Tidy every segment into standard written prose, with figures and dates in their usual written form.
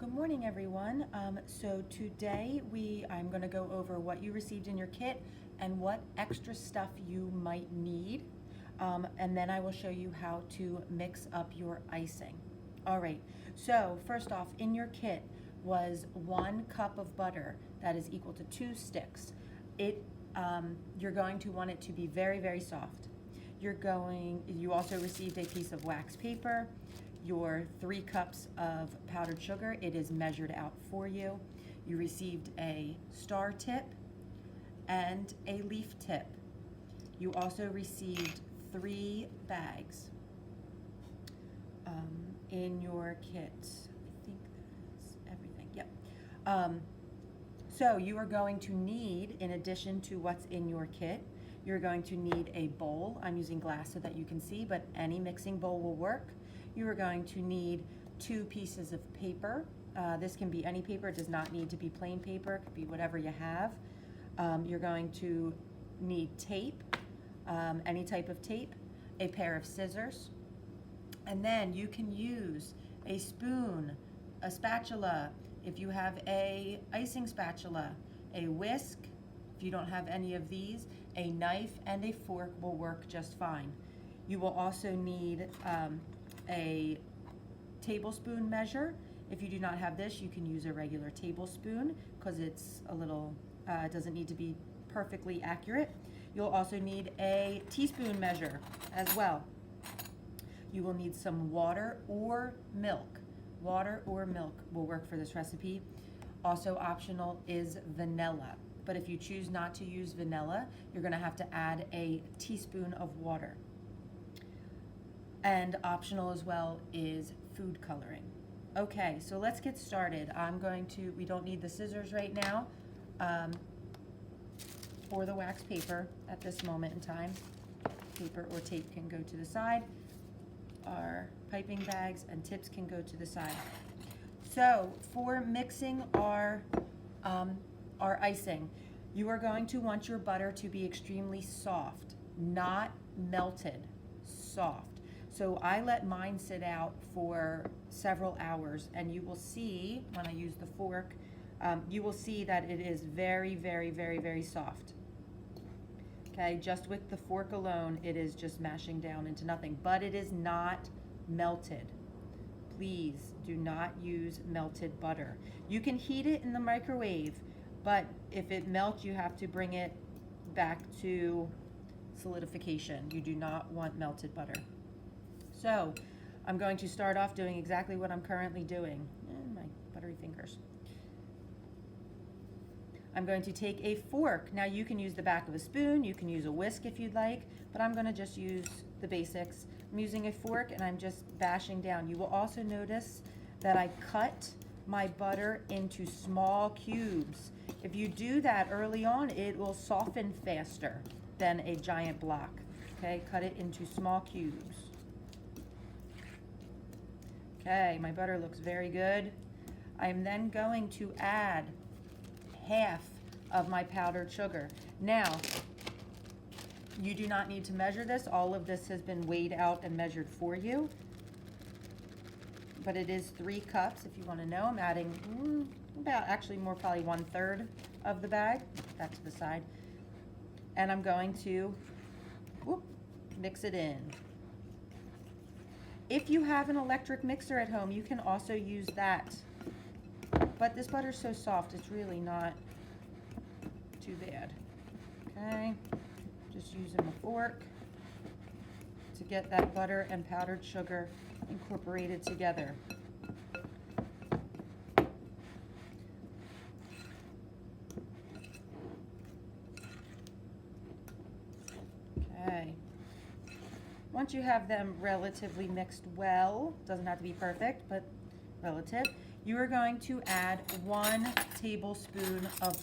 Good morning, everyone. So today I'm going to go over what you received in your kit and what extra stuff you might need. And then I will show you how to mix up your icing. All right, so first off, in your kit was 1 cup of butter that is equal to 2 sticks. You're going to want it to be very, very soft. You also received a piece of wax paper, your 3 cups of powdered sugar. It is measured out for you. You received a star tip and a leaf tip. You also received 3 bags in your kit. I think that's everything. Yep. So you are going to need, in addition to what's in your kit, you're going to need a bowl. I'm using glass so that you can see, but any mixing bowl will work. You are going to need 2 pieces of paper. This can be any paper. It does not need to be plain paper. It could be whatever you have. You're going to need tape, any type of tape, a pair of scissors, and then you can use a spoon, a spatula, if you have a icing spatula, a whisk, if you don't have any of these, a knife and a fork will work just fine. You will also need a tablespoon measure. If you do not have this, you can use a regular tablespoon because it's a little, it doesn't need to be perfectly accurate. You'll also need a teaspoon measure as well. You will need some water or milk. Water or milk will work for this recipe. Also optional is vanilla. But if you choose not to use vanilla, you're going to have to add a teaspoon of water. And optional as well is food coloring. Okay, so let's get started. We don't need the scissors right now or the wax paper at this moment in time. Paper or tape can go to the side. Our piping bags and tips can go to the side. So for mixing our icing, you are going to want your butter to be extremely soft, not melted, soft. So I let mine sit out for several hours, and you will see when I use the fork, you will see that it is very, very, very, very soft. Okay, just with the fork alone, it is just mashing down into nothing, but it is not melted. Please do not use melted butter. You can heat it in the microwave, but if it melts, you have to bring it back to solidification. You do not want melted butter. So I'm going to start off doing exactly what I'm currently doing. My buttery fingers. I'm going to take a fork. Now you can use the back of a spoon, you can use a whisk if you'd like, but I'm going to just use the basics. I'm using a fork and I'm just bashing down. You will also notice that I cut my butter into small cubes. If you do that early on, it will soften faster than a giant block. Okay, cut it into small cubes. Okay, my butter looks very good. I'm then going to add half of my powdered sugar. Now, you do not need to measure this. All of this has been weighed out and measured for you. But it is 3 cups, if you want to know. I'm adding about, actually more, probably 1/3 of the bag. Put that to the side. And I'm going to mix it in. If you have an electric mixer at home, you can also use that. But this butter's so soft, it's really not too bad. Okay, just using the fork to get that butter and powdered sugar incorporated together. Okay. Once you have them relatively mixed well, doesn't have to be perfect, but relative, you are going to add 1 tablespoon of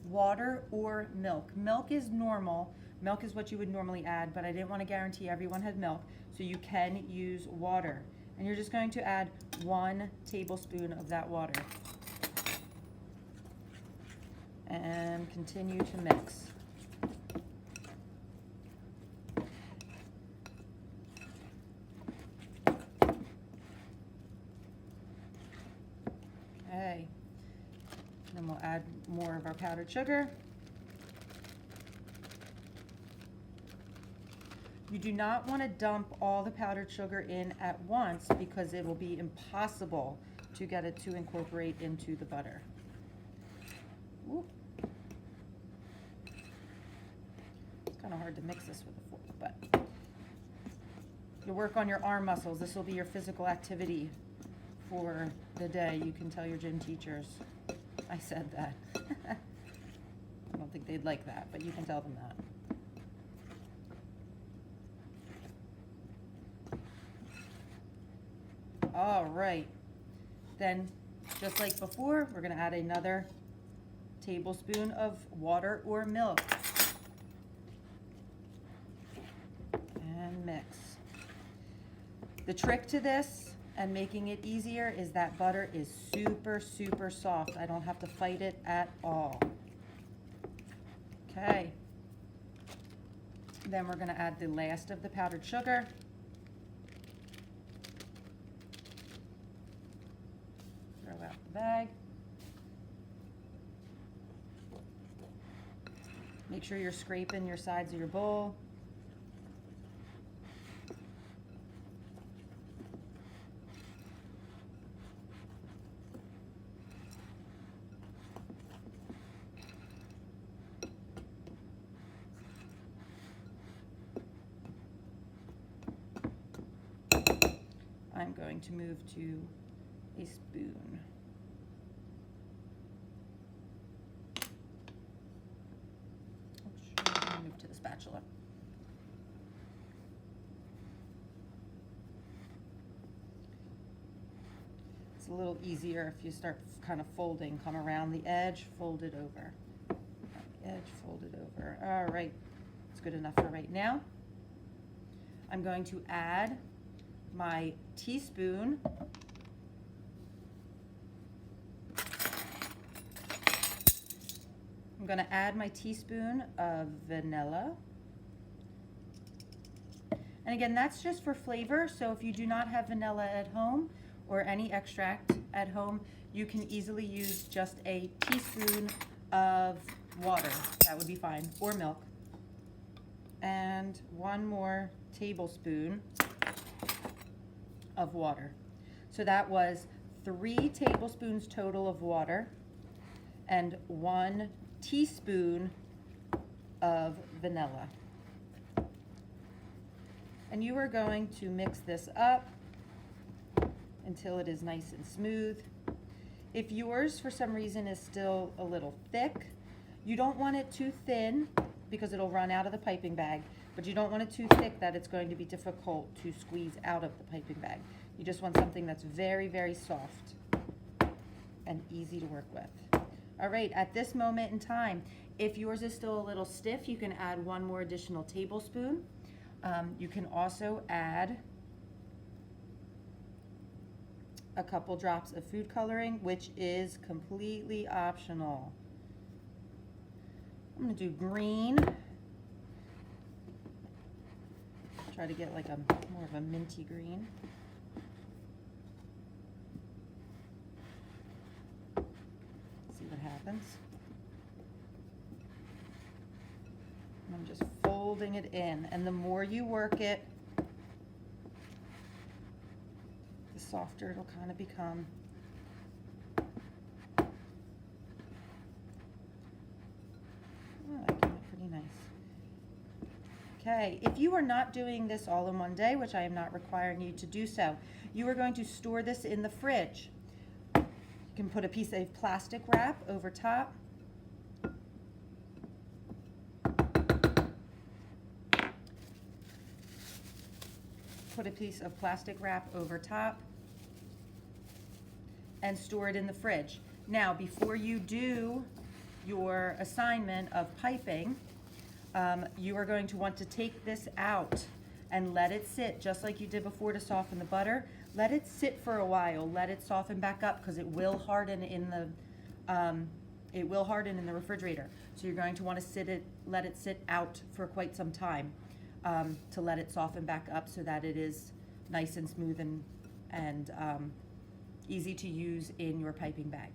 water or milk. Milk is normal. Milk is what you would normally add, but I didn't want to guarantee everyone had milk, so you can use water. And you're just going to add 1 tablespoon of that water. And continue to mix. Okay. Then we'll add more of our powdered sugar. You do not want to dump all the powdered sugar in at once because it will be impossible to get it to incorporate into the butter. Whoop. It's kind of hard to mix this with a fork, but you'll work on your arm muscles. This will be your physical activity for the day. You can tell your gym teachers I said that. I don't think they'd like that, but you can tell them that. All right, then just like before, we're gonna add another tablespoon of water or milk and mix. The trick to this and making it easier is that butter is super, super soft. I don't have to fight it at all. Okay, then we're gonna add the last of the powdered sugar. Throw out the bag. Make sure you're scraping your sides of your bowl. I'm going to move to a spoon. Move to the spatula. It's a little easier if you start kind of folding. Come around the edge, fold it over. The edge, fold it over. All right, it's good enough for right now. I'm going to add my teaspoon I'm going to add my teaspoon of vanilla. And again, that's just for flavor, so if you do not have vanilla at home or any extract at home, you can easily use just a teaspoon of water. That would be fine, or milk. And one more tablespoon of water. So that was 3 tablespoons total of water and 1 teaspoon of vanilla. And you are going to mix this up until it is nice and smooth. If yours for some reason is still a little thick, you don't want it too thin because it'll run out of the piping bag, but you don't want it too thick that it's going to be difficult to squeeze out of the piping bag. You just want something that's very, very soft and easy to work with. All right, at this moment in time, if yours is still a little stiff, you can add 1 more additional tablespoon. You can also add a couple drops of food coloring, which is completely optional. I'm gonna do green. Try to get like a more of a minty green. See what happens. And I'm just folding it in, and the more you work it, the softer it'll kind of become. That came out pretty nice. Okay, if you are not doing this all in one day, which I am not requiring you to do so, you are going to store this in the fridge. You can put a piece of plastic wrap over top. Put a piece of plastic wrap over top and store it in the fridge. Now, before you do your assignment of piping, you are going to want to take this out and let it sit just like you did before to soften the butter. Let it sit for a while. Let it soften back up because it will harden in the refrigerator. So you're going to want to let it sit out for quite some time to let it soften back up so that it is nice and smooth and easy to use in your piping bag.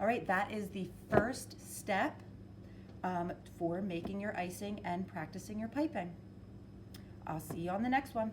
All right, that is the first step for making your icing and practicing your piping. I'll see you on the next one.